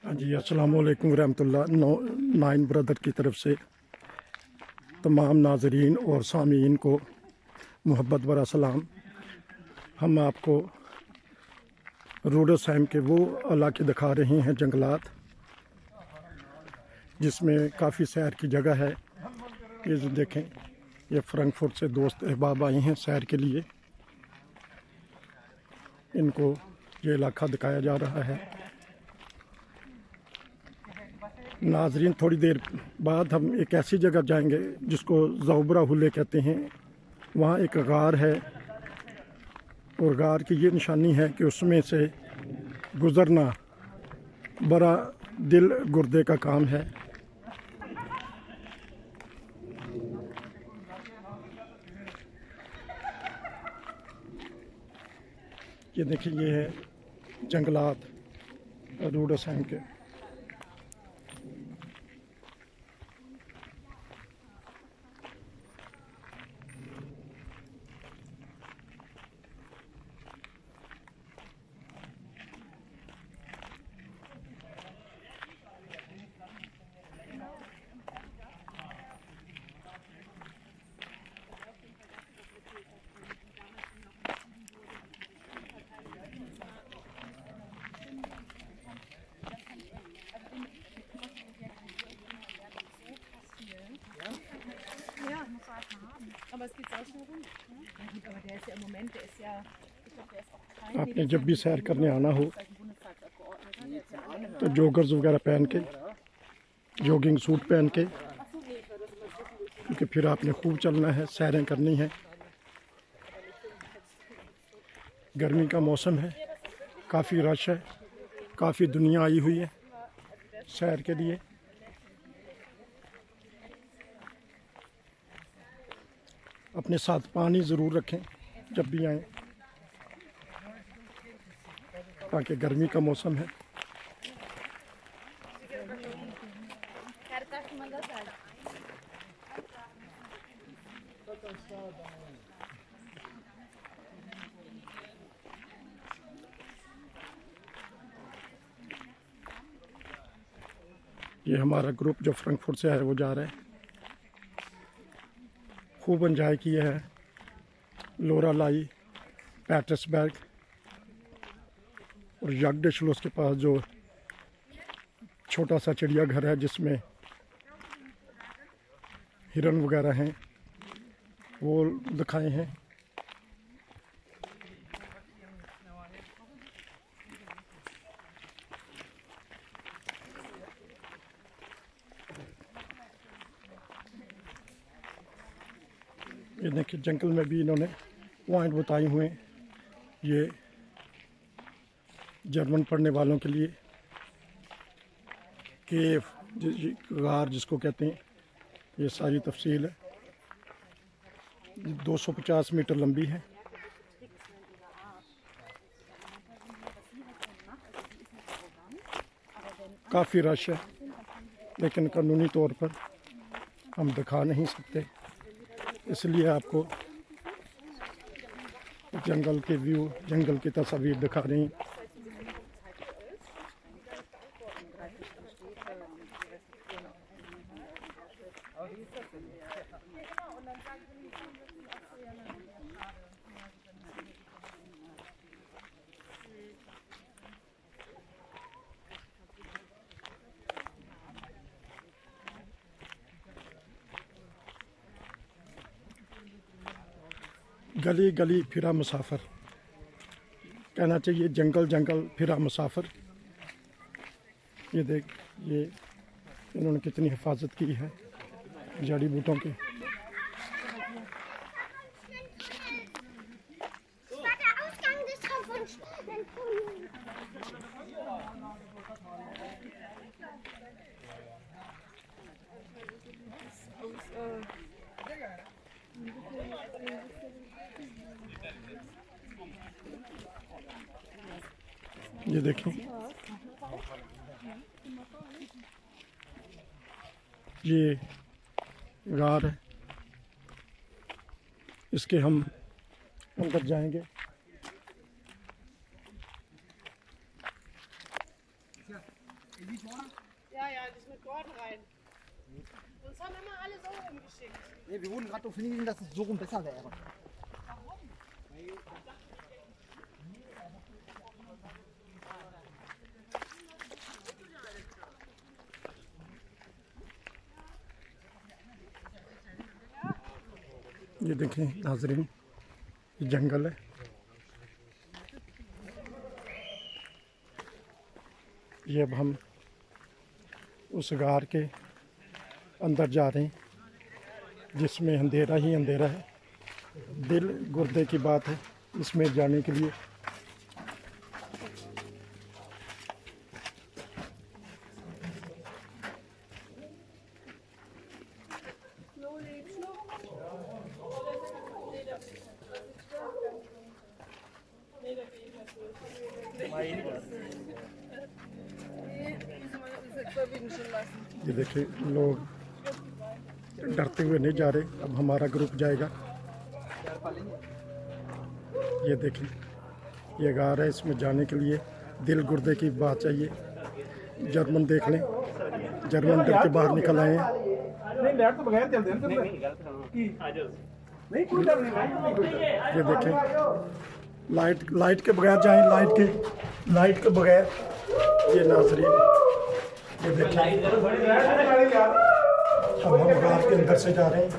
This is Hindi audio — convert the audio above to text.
हाँ जी, अस्सलाम वालेकुम रहमतुल्लाह। नाइन ब्रदर की तरफ से तमाम नाजरीन और सामीन को मोहब्बत भरा सलाम। हम आपको रूडोसैम के वो इलाके दिखा रहे हैं, जंगलात, जिसमें काफ़ी सैर की जगह है। ये जो देखें, ये फ्रैंकफर्ट से दोस्त अहबाब आए हैं सैर के लिए। इनको ये इलाका दिखाया जा रहा है। नाजरीन, थोड़ी देर बाद हम एक ऐसी जगह जाएंगे जिसको ज़ौबरा हुले कहते हैं। वहाँ एक गार है और गार की ये निशानी है कि उसमें से गुज़रना बड़ा दिल गुर्दे का काम है। ये देखिए, ये है जंगलात रूडोसैम के। Aber es geht sehr schnell rum. Ja gut, aber der ist ja im Moment, der ist ja, ich glaube, der ist auch kein... आपने जब भी सैर करने आना हो तो जॉगर्स वगैरह पहन के, जॉगिंग सूट पहन के, क्योंकि फिर आपने खूब चलना है, सैरें करनी है। गर्मी का मौसम है, काफ़ी रश है, काफ़ी दुनिया आई हुई है सैर के लिए। अपने साथ पानी ज़रूर रखें जब भी आएँ, ताकि गर्मी का मौसम है। ये हमारा ग्रुप जो फ्रैंकफर्ट से है वो जा रहा है। खूब एंजॉय किया है। लोरालाई, पैटर्सबर्ग और यागडेशलोस के पास जो छोटा सा चिड़ियाघर है जिसमें हिरन वगैरह हैं, वो दिखाए हैं। ये देखिए, जंगल में भी इन्होंने पॉइंट बताए हुए हैं, ये जर्मन पढ़ने वालों के लिए। केव, गार जिसको कहते हैं, ये सारी तफसील है। 250 मीटर लंबी है। काफ़ी रश है, लेकिन कानूनी तौर पर हम दिखा नहीं सकते, इसलिए आपको जंगल के व्यू, जंगल की तस्वीर दिखा रही हैं। गली गली फिरा मुसाफिर, कहना चाहिए जंगल जंगल फिरा मुसाफिर। ये देख, ये इन्होंने कितनी हिफाजत की है जड़ी बूटों की। ये देखें, ये गार है, इसके हम अंदर जाएंगे। Ja, ja, das mit Gordon rein. Uns haben immer alle so rumgeschickt. Nee, wir wurden gerade darauf hingewiesen, dass es so rum besser wäre. ये देखें नाजरीन, ये जंगल है। ये अब हम उस गार के अंदर जा रहे हैं जिसमें अंधेरा ही अंधेरा है। दिल गुर्दे की बात है इसमें जाने के लिए। ये देखिए लोग डरते हुए नहीं जा रहे। अब हमारा ग्रुप जाएगा। ये देखिए ये गार है, इसमें जाने के लिए दिल गुर्दे की बात चाहिए। जर्मन देख लें, जर्मन डर के बाहर निकल आए हैं। ये देखें लाइट के बगैर जाएं, लाइट के बगैर। ये नाजरीन ये देखें, अब हम गार के अंदर से जा रहे हैं।